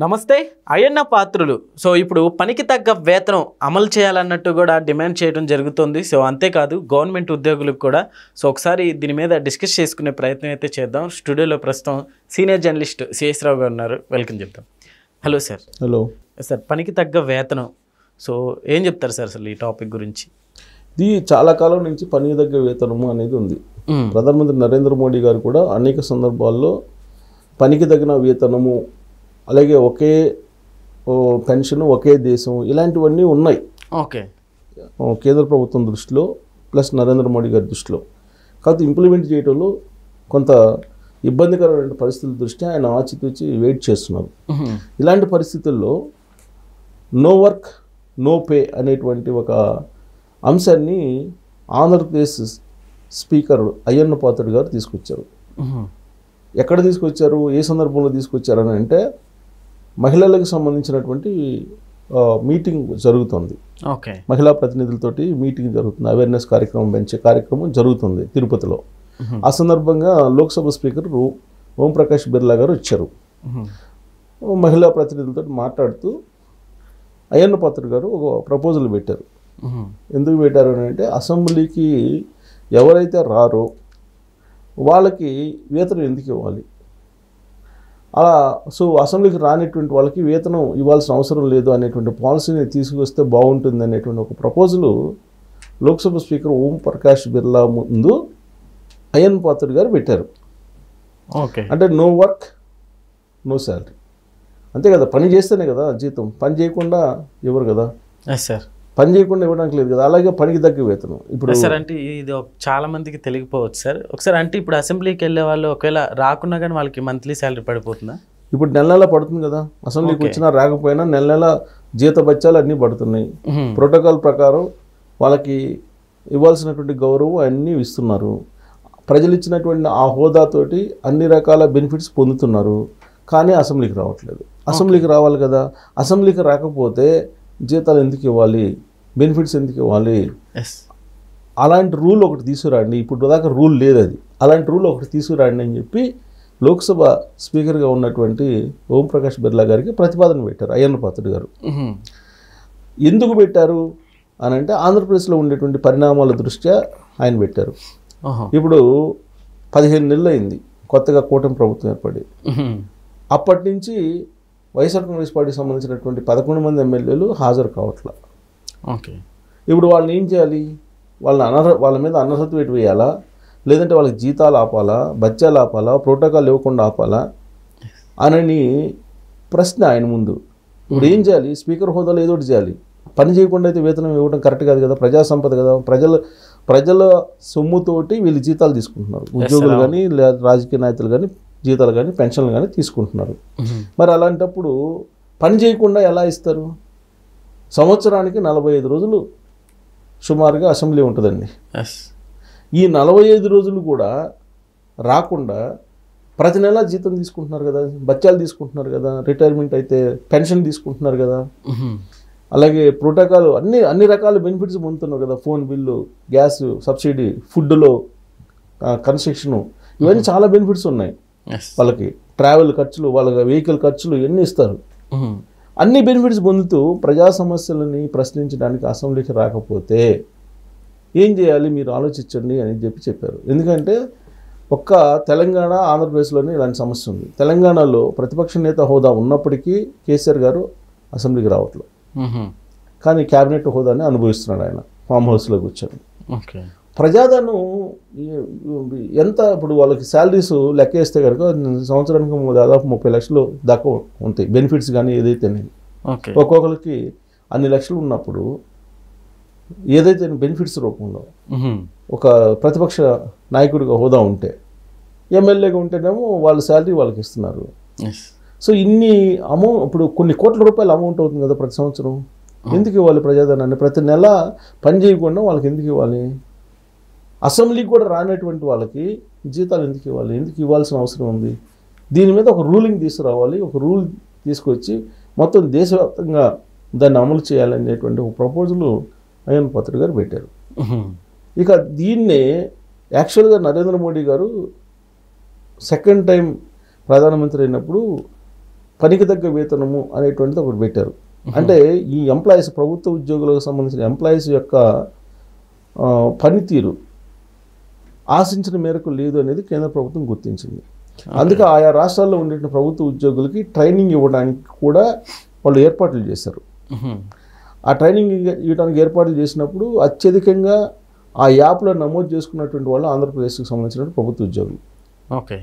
నమస్తే అయ్యన్న పాత్రులు. సో ఇప్పుడు పనికి తగ్గ వేతనం అమలు చేయాలన్నట్టు కూడా డిమాండ్ చేయడం జరుగుతుంది. సో అంతేకాదు గవర్నమెంట్ ఉద్యోగులకు కూడా. సో ఒకసారి దీని మీద డిస్కస్ చేసుకునే ప్రయత్నం అయితే చేద్దాం. స్టూడియోలో ప్రస్తుతం సీనియర్ జర్నలిస్ట్ సిఎస్ రావు గారు ఉన్నారు. వెల్కమ్ చెప్తాం. Hello sir. హలో సార్, పనికి తగ్గ వేతనం, సో ఏం చెప్తారు సార్ అసలు ఈ టాపిక్ గురించి? ఇది చాలా కాలం నుంచి పనికి తగ్గ వేతనము అనేది ఉంది. ప్రధానమంత్రి నరేంద్ర మోడీ గారు కూడా అనేక సందర్భాల్లో పనికి తగిన వేతనము, అలాగే ఒకే పెన్షన్, ఒకే దేశం, ఇలాంటివన్నీ ఉన్నాయి. ఓకే. కేంద్ర ప్రభుత్వం దృష్టిలో ప్లస్ నరేంద్ర మోడీ గారి దృష్టిలో. కాకపోతే ఇంప్లిమెంట్ చేయడంలో కొంత ఇబ్బందికరమైన పరిస్థితుల దృష్ట్యా ఆయన ఆచితూచి వెయిట్ చేస్తున్నారు. ఇలాంటి పరిస్థితుల్లో నో వర్క్ నో పే అనేటువంటి ఒక అంశాన్ని ఆంధ్రప్రదేశ్ స్పీకర్ అయ్యన్న పాత్రుడు గారు తీసుకొచ్చారు. ఎక్కడ తీసుకొచ్చారు, ఏ సందర్భంలో తీసుకొచ్చారు అని అంటే, మహిళలకు సంబంధించినటువంటి మీటింగ్ జరుగుతుంది. ఓకే. మహిళా ప్రతినిధులతోటి మీటింగ్ జరుగుతుంది, అవేర్నెస్ కార్యక్రమం పెంచే కార్యక్రమం జరుగుతుంది తిరుపతిలో. ఆ సందర్భంగా లోక్సభ స్పీకర్ ఓంప్రకాష్ బిర్లా గారు వచ్చారు. మహిళా ప్రతినిధులతో మాట్లాడుతూ అయ్యన్న పాత్రుడు గారు ఒక ప్రపోజల్ పెట్టారు. ఎందుకు పెట్టారు అని అంటే, అసెంబ్లీకి ఎవరైతే రారో వాళ్ళకి వేతనం ఎందుకు ఇవ్వాలి, అలా సో అసెంబ్లీకి రానిటువంటి వాళ్ళకి వేతనం ఇవ్వాల్సిన అవసరం లేదు అనేటువంటి పాలసీని తీసుకొస్తే బాగుంటుంది అనేటువంటి ఒక ప్రపోజలు లోక్సభ స్పీకర్ ఓం ప్రకాష్ బిర్లా ముందు అయ్యన్న పాత్రుడు గారు పెట్టారు. ఓకే. అంటే నో వర్క్ నో శాలరీ, అంతే కదా. పని చేస్తేనే కదా జీతం, పని చేయకుండా ఇవ్వరు కదా. సార్, పని చేయకుండా ఇవ్వడానికి లేదు కదా. అలాగే పనికి తగ్గ వేతనం. ఇప్పుడు సార్ అంటే ఇది చాలా మందికి తెలియకపోవచ్చు సార్. ఒకసారి అంటే ఇప్పుడు అసెంబ్లీకి వెళ్ళే వాళ్ళు ఒకవేళ రాకున్నా కానీ వాళ్ళకి మంత్లీ శాలరీ పడిపోతుందా? ఇప్పుడు నెల నెల పడుతుంది కదా. అసెంబ్లీకి వచ్చినా రాకపోయినా నెల నెల జీత బత్యాలు అన్నీ పడుతున్నాయి. ప్రోటోకాల్ ప్రకారం వాళ్ళకి ఇవ్వాల్సినటువంటి గౌరవం అన్నీ ఇస్తున్నారు. ప్రజలు ఇచ్చినటువంటి ఆ హోదాతోటి అన్ని రకాల బెనిఫిట్స్ పొందుతున్నారు. కానీ అసెంబ్లీకి రావట్లేదు. అసెంబ్లీకి రావాలి కదా. అసెంబ్లీకి రాకపోతే జీతాలు ఎందుకు ఇవ్వాలి, బెనిఫిట్స్ ఎందుకు ఇవ్వాలి? అలాంటి రూల్ ఒకటి తీసుకురండి. ఇప్పుడు దాకా రూల్ లేదు, అది అలాంటి రూల్ ఒకటి తీసుకురండి అని చెప్పి లోక్సభ స్పీకర్గా ఉన్నటువంటి ఓంప్రకాష్ బిర్లా గారికి ప్రతిపాదన పెట్టారు అయ్యన్న పాత్రుడు గారు. ఎందుకు పెట్టారు అని అంటే, ఆంధ్రప్రదేశ్లో ఉండేటువంటి పరిణామాల దృష్ట్యా ఆయన పెట్టారు. ఇప్పుడు 15 నెలలు అయింది కొత్తగా కూటమి ప్రభుత్వం ఏర్పడి. అప్పటి నుంచి వైఎస్ఆర్ కాంగ్రెస్ పార్టీకి సంబంధించినటువంటి 11 మంది ఎమ్మెల్యేలు హాజరు కావట్లా. ఓకే. ఇప్పుడు వాళ్ళని ఏం చేయాలి? వాళ్ళ మీద అనర్హత వేటు వేయాలా, లేదంటే వాళ్ళకి జీతాలు ఆపాలా, బత్యాలు ఆపాలా, ప్రోటోకాల్ ఇవ్వకుండా ఆపాలా అని ప్రశ్న ఆయన ముందు. ఇప్పుడు ఏం చేయాలి? స్పీకర్ హోదాలో ఏదో ఒకటి చేయాలి. పని చేయకుండా అయితే వేతనం ఇవ్వడం కరెక్ట్ కాదు కదా. ప్రజా సంపద కదా. ప్రజల సొమ్ముతోటి వీళ్ళు జీతాలు తీసుకుంటున్నారు. ఉద్యోగులు కానీ, లేదా రాజకీయ నాయకులు కానీ జీతాలు కానీ, పెన్షన్లు కానీ తీసుకుంటున్నారు. మరి అలాంటప్పుడు పని చేయకుండా ఎలా ఇస్తారు? సంవత్సరానికి 45 రోజులు సుమారుగా అసెంబ్లీ ఉంటుందండి. ఈ 45 రోజులు కూడా రాకుండా ప్రతి నెల జీతం తీసుకుంటున్నారు కదా, బత్యాలు తీసుకుంటున్నారు కదా, రిటైర్మెంట్ అయితే పెన్షన్ తీసుకుంటున్నారు కదా, అలాగే ప్రోటోకాల్ అన్ని రకాల బెనిఫిట్స్ పొందుతున్నారు కదా. ఫోన్ బిల్లు, గ్యాస్ సబ్సిడీ, ఫుడ్లో కన్స్ట్రక్షను, ఇవన్నీ చాలా బెనిఫిట్స్ ఉన్నాయి. వాళ్ళకి ట్రావెల్ ఖర్చులు, వాళ్ళ వెహికల్ ఖర్చులు ఎన్ని ఇస్తారు. అన్ని బెనిఫిట్స్ పొందుతూ ప్రజా సమస్యలని ప్రశ్నించడానికి అసెంబ్లీకి రాకపోతే ఏం చేయాలి మీరు ఆలోచించండి అని చెప్పారు. ఎందుకంటే ఒక్క తెలంగాణ, ఆంధ్రప్రదేశ్లోనే ఇలాంటి సమస్య ఉంది. తెలంగాణలో ప్రతిపక్ష నేత హోదా ఉన్నప్పటికీ కేసీఆర్ గారు అసెంబ్లీకి రావట్లేదు. కానీ క్యాబినెట్ హోదాని అనుభవిస్తున్నాడు ఆయన ఫామ్ హౌస్లో కూర్చొని. ఓకే. ప్రజాధనం ఎంత, ఇప్పుడు వాళ్ళకి శాలరీస్ లెక్క వేస్తే కనుక సంవత్సరానికి దాదాపు 30 లక్షలు దాకా ఉంటాయి బెనిఫిట్స్ కానీ ఏదైతే. ఒక్కొక్కరికి అన్ని లక్షలు ఉన్నప్పుడు ఏదైతే బెనిఫిట్స్ రూపంలో ఒక ప్రతిపక్ష నాయకుడిగా హోదా ఉంటే, ఎమ్మెల్యేగా ఉంటేనేమో వాళ్ళ శాలరీ వాళ్ళకి ఇస్తున్నారు. సో ఇన్ని ఇప్పుడు కొన్ని కోట్ల రూపాయల అమౌంట్ అవుతుంది కదా ప్రతి సంవత్సరం. ఎందుకు ఇవ్వాలి ప్రజాధనాన్ని? ప్రతి నెల పని చేయకుండా వాళ్ళకి ఎందుకు ఇవ్వాలి? అసెంబ్లీకి కూడా రానటువంటి వాళ్ళకి జీతాలు ఎందుకు ఇవ్వాలి? ఎందుకు ఇవ్వాల్సిన అవసరం ఉంది? దీని మీద ఒక రూలింగ్ తీసుకురావాలి. ఒక రూల్ తీసుకొచ్చి మొత్తం దేశవ్యాప్తంగా దాన్ని అమలు చేయాలనేటువంటి ఒక ప్రపోజల్ అయ్యన్న పాత్రుడు గారు పెట్టారు. ఇక దీన్నే యాక్చువల్గా నరేంద్ర మోడీ గారు సెకండ్ టైం ప్రధానమంత్రి అయినప్పుడు పనికి తగ్గ వేతనము అనేటువంటిది ఒకటి పెట్టారు. అంటే ఈ ఎంప్లాయీస్, ప్రభుత్వ ఉద్యోగులకు సంబంధించిన ఎంప్లాయీస్ యొక్క పనితీరు ఆశించిన మేరకు లేదు అనేది కేంద్ర ప్రభుత్వం గుర్తించింది. అందుకే ఆయా రాష్ట్రాల్లో ఉండే ప్రభుత్వ ఉద్యోగులకి ట్రైనింగ్ ఇవ్వడానికి కూడా వాళ్ళు ఏర్పాట్లు చేశారు. ఆ ట్రైనింగ్ ఇవ్వడానికి ఏర్పాట్లు చేసినప్పుడు అత్యధికంగా ఆ యాప్లో నమోదు చేసుకున్నటువంటి వాళ్ళు ఆంధ్రప్రదేశ్కి సంబంధించిన ప్రభుత్వ ఉద్యోగులు. ఓకే,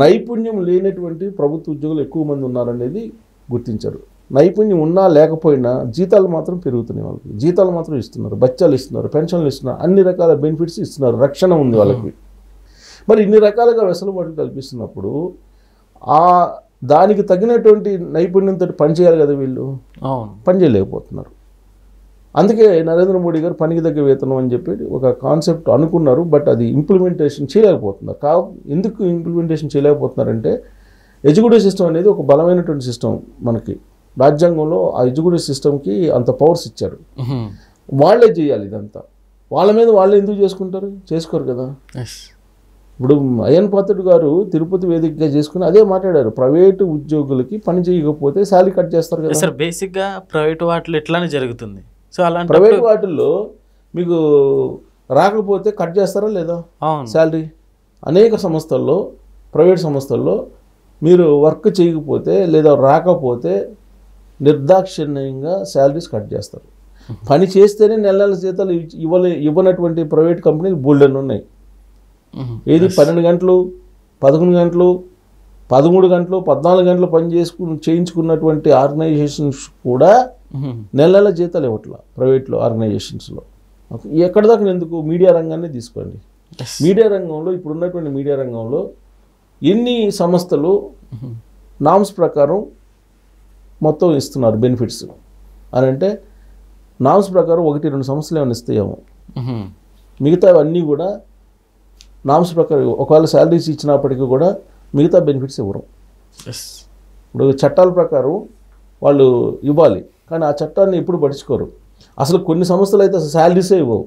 నైపుణ్యం లేనటువంటి ప్రభుత్వ ఉద్యోగులు ఎక్కువ మంది ఉన్నారనేది గుర్తించారు. నైపుణ్యం ఉన్నా లేకపోయినా జీతాలు మాత్రం పెరుగుతున్నాయి, వాళ్ళకి జీతాలు మాత్రం ఇస్తున్నారు, బత్యాలు ఇస్తున్నారు, పెన్షన్లు ఇస్తున్నారు, అన్ని రకాల బెనిఫిట్స్ ఇస్తున్నారు, రక్షణ ఉంది వాళ్ళకి. మరి ఇన్ని రకాలుగా వెసులుబాట్లు కల్పిస్తున్నప్పుడు దానికి తగినటువంటి నైపుణ్యంతో పనిచేయాలి కదా, వీళ్ళు పని చేయలేకపోతున్నారు. అందుకే నరేంద్ర మోడీ గారు పనికి తగ్గ వేతనం అని చెప్పి ఒక కాన్సెప్ట్ అనుకున్నారు. బట్ అది ఇంప్లిమెంటేషన్ చేయలేకపోతున్నారు. ఎందుకు ఇంప్లిమెంటేషన్ చేయలేకపోతున్నారంటే ఎగ్జిక్యూటివ్ సిస్టమ్ అనేది ఒక బలమైనటువంటి సిస్టమ్. మనకి రాజ్యాంగంలో ఆ ఎగ్జిక్యూటివ్ సిస్టమ్కి అంత పవర్స్ ఇచ్చారు. వాళ్ళే చేయాలి ఇదంతా. వాళ్ళ మీద వాళ్ళే ఎందుకు చేసుకుంటారు? చేసుకోరు కదా. ఇప్పుడు అయ్యన్ పాత్రుడు గారు తిరుపతి వేదికగా చేసుకుని అదే మాట్లాడారు. ప్రైవేటు ఉద్యోగులకి పని చేయకపోతే శాలరీ కట్ చేస్తారు కదా సార్. బేసిక్గా ప్రైవేట్ వాటిలో ఇట్లానే జరుగుతుంది. సో అలాంటి ప్రైవేట్ వాటిల్లో మీకు రాకపోతే కట్ చేస్తారా లేదా శాలరీ? అనేక సంస్థల్లో, ప్రైవేట్ సంస్థల్లో మీరు వర్క్ చేయకపోతే లేదా రాకపోతే నిర్దాక్షిణ్యంగా శాలరీస్ కట్ చేస్తారు. పని చేస్తేనే నెల నెల జీతాలు ఇవ్వనటువంటి ప్రైవేట్ కంపెనీలు బోల్డెన్ ఉన్నాయి. ఏది 12 గంటలు, 11 గంటలు, 13 గంటలు, 14 గంటలు పని చేయించుకున్నటువంటి ఆర్గనైజేషన్స్ కూడా నెల నెల జీతాలు ఇవ్వట్లా ప్రైవేట్లో ఆర్గనైజేషన్స్లో. ఎక్కడ దాకా ఎందుకు? మీడియా రంగాన్ని తీసుకోండి. మీడియా రంగంలో ఇప్పుడు ఉన్నటువంటి మీడియా రంగంలో ఎన్ని సంస్థలు నామ్స్ ప్రకారం మొత్తం ఇస్తున్నారు బెనిఫిట్స్ అని అంటే, నామ్స్ ప్రకారం 1-2 సంస్థలు ఏమైనా ఇస్తాయేమో, మిగతా అన్నీ కూడా నామ్స్ ప్రకారం ఒకవేళ శాలరీస్ ఇచ్చినప్పటికీ కూడా మిగతా బెనిఫిట్స్ ఇవ్వరు. ఇప్పుడు చట్టాల ప్రకారం వాళ్ళు ఇవ్వాలి, కానీ ఆ చట్టాన్ని ఎప్పుడు పట్టించుకోరు. అసలు కొన్ని సంస్థలు అయితే అసలు శాలరీసే ఇవ్వవు.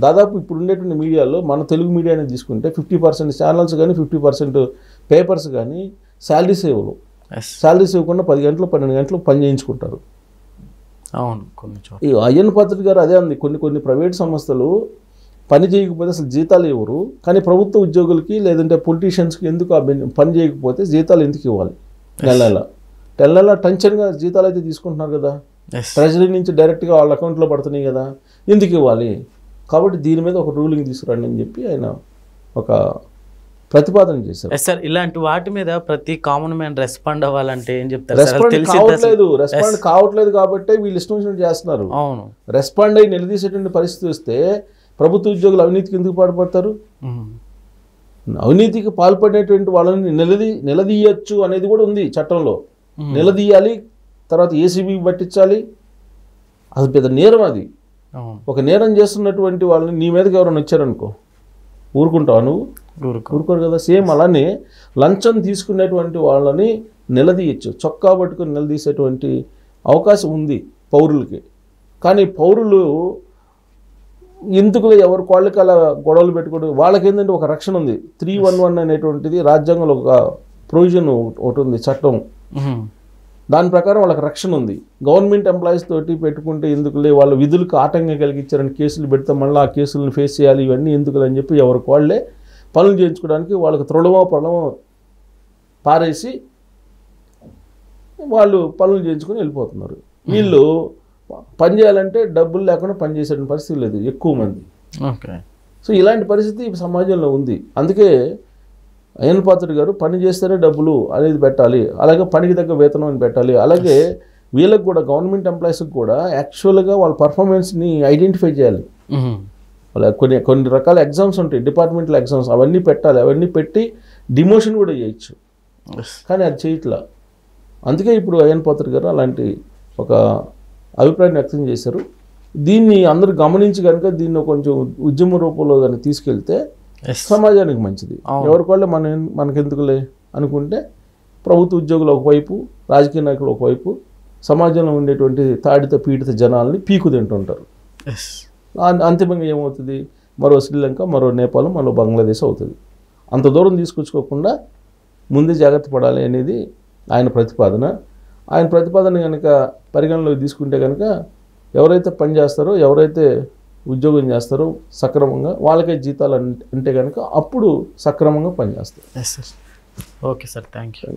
దాదాపు ఇప్పుడు ఉండేటువంటి మీడియాలో మన తెలుగు మీడియాని తీసుకుంటే 50% ఛానల్స్ కానీ 50% పేపర్స్ కానీ శాలరీస్ ఇవ్వరు. శాలరీస్ ఇవ్వకుండా 10 గంటలు 12 గంటలు పని చేయించుకుంటారు. అవును, ఈ అయ్యన్ పాత్రుడు గారు అదే అంది. కొన్ని ప్రైవేట్ సంస్థలు పని చేయకపోతే అసలు జీతాలు ఇవ్వరు, కానీ ప్రభుత్వ ఉద్యోగులకి లేదంటే పొలిటీషియన్స్కి ఎందుకు పని చేయకపోతే జీతాలు ఎందుకు ఇవ్వాలి? నెల నెల టెన్షన్గా జీతాలు అయితే తీసుకుంటున్నారు కదా, ట్రెజరీ నుంచి డైరెక్ట్గా వాళ్ళ అకౌంట్లో పడుతున్నాయి కదా, ఎందుకు ఇవ్వాలి? కాబట్టి దీని మీద ఒక రూలింగ్ తీసుకురండి అని చెప్పి ఆయన ఒక ప్రతిపాదన చేశారు. సార్, ఇలాంటి వాటి మీద ప్రతి కామన్ మ్యాన్ రెస్పాండ్ అవ్వాలంటే ఏం చెప్తారు? రెస్పాండ్ కావట్లేదు కాబట్టి వీళ్ళు ఇష్టం వచ్చినట్టు చేస్తున్నారు. అవును, రెస్పాండ్ అయ్యి నిలదీసేటువంటి పరిస్థితి వస్తే ప్రభుత్వ ఉద్యోగులు అవినీతికి ఎందుకు పాల్పడతారు? అవినీతికి పాల్పడేటువంటి వాళ్ళని నిలదీయచ్చు అనేది కూడా ఉంది చట్టంలో. నిలదీయాలి, తర్వాత ఏసీబీకి పట్టించాలి. అది పెద్ద నేరం. అది ఒక నేరం చేస్తున్నటువంటి వాళ్ళని నీ మీదకి ఎవరైనా వచ్చారనుకో ఊరుకుంటావా? నువ్వు ఊరుకోరు కదా. సేమ్ అలానే లంచం తీసుకునేటువంటి వాళ్ళని నిలదీయచ్చు, చొక్కా పట్టుకుని నిలదీసేటువంటి అవకాశం ఉంది పౌరులకి. కానీ పౌరులు ఎందుకులే ఎవరు వాళ్ళకి అలా గొడవలు పెట్టుకోవడం? వాళ్ళకి ఏంటంటే ఒక రక్షణ ఉంది. 311 అనేటువంటిది రాజ్యాంగంలో ఒక ప్రొవిజన్ ఒకటి ఉంది, చట్టం. దాని ప్రకారం వాళ్ళకి రక్షణ ఉంది. గవర్నమెంట్ ఎంప్లాయీస్ తోటి పెట్టుకుంటే ఎందుకులే, వాళ్ళ విధులకు ఆటంకం కలిగించారని కేసులు పెడితే మళ్ళీ ఆ కేసులను ఫేస్ చేయాలి, ఇవన్నీ ఎందుకులే అని చెప్పి ఎవరికి వాళ్ళే పనులు చేయించుకోవడానికి వాళ్ళకి త్రొడమో పారేసి వాళ్ళు పనులు చేయించుకొని వెళ్ళిపోతున్నారు. వీళ్ళు పని చేయాలంటే డబ్బులు లేకుండా పని చేసే పరిస్థితి లేదు ఎక్కువ మంది. సో ఇలాంటి పరిస్థితి సమాజంలో ఉంది. అందుకే అయ్యన్ పాత్రుడు గారు పని చేస్తేనే డబ్బులు అనేది పెట్టాలి, అలాగే పనికి తగ్గ వేతనం అని పెట్టాలి. అలాగే వీళ్ళకి కూడా గవర్నమెంట్ ఎంప్లాయీస్కి కూడా యాక్చువల్గా వాళ్ళ పర్ఫార్మెన్స్ని ఐడెంటిఫై చేయాలి. వాళ్ళ కొన్ని రకాల ఎగ్జామ్స్ ఉంటాయి, డిపార్ట్మెంటల్ ఎగ్జామ్స్, అవన్నీ పెట్టాలి. అవన్నీ పెట్టి డిమోషన్ కూడా చేయొచ్చు, కానీ అది చేయట్లా. అందుకే ఇప్పుడు అయ్యన్ పాత్రుడు గారు అలాంటి ఒక అభిప్రాయాన్ని వ్యక్తం చేశారు. దీన్ని అందరూ గమనించి కనుక దీన్ని కొంచెం ఉద్యమ రూపంలో కనుక తీసుకెళ్తే సమాజానికి మంచిది. ఎవరికోళ్ళే మనకెందుకులే అనుకుంటే ప్రభుత్వ ఉద్యోగులు ఒకవైపు, రాజకీయ నాయకులు ఒకవైపు, సమాజంలో ఉండేటువంటి తాడిత పీడిత జనాల్ని పీకు తింటుంటారు. అంతిమంగా ఏమవుతుంది? మరో శ్రీలంక, మరో నేపాల్, మరో బంగ్లాదేశ్ అవుతుంది. అంత దూరం తీసుకొచ్చుకోకుండా ముందే జాగ్రత్త పడాలి అనేది ఆయన ప్రతిపాదన కనుక పరిగణలోకి తీసుకుంటే కనుక ఎవరైతే పని చేస్తారో, ఎవరైతే ఉద్యోగం చేస్తారో సక్రమంగా వాళ్ళకే జీతాలు అంటే కనుక అప్పుడు సక్రమంగా పనిచేస్తారు. Yes sir. Okay sir, thank you.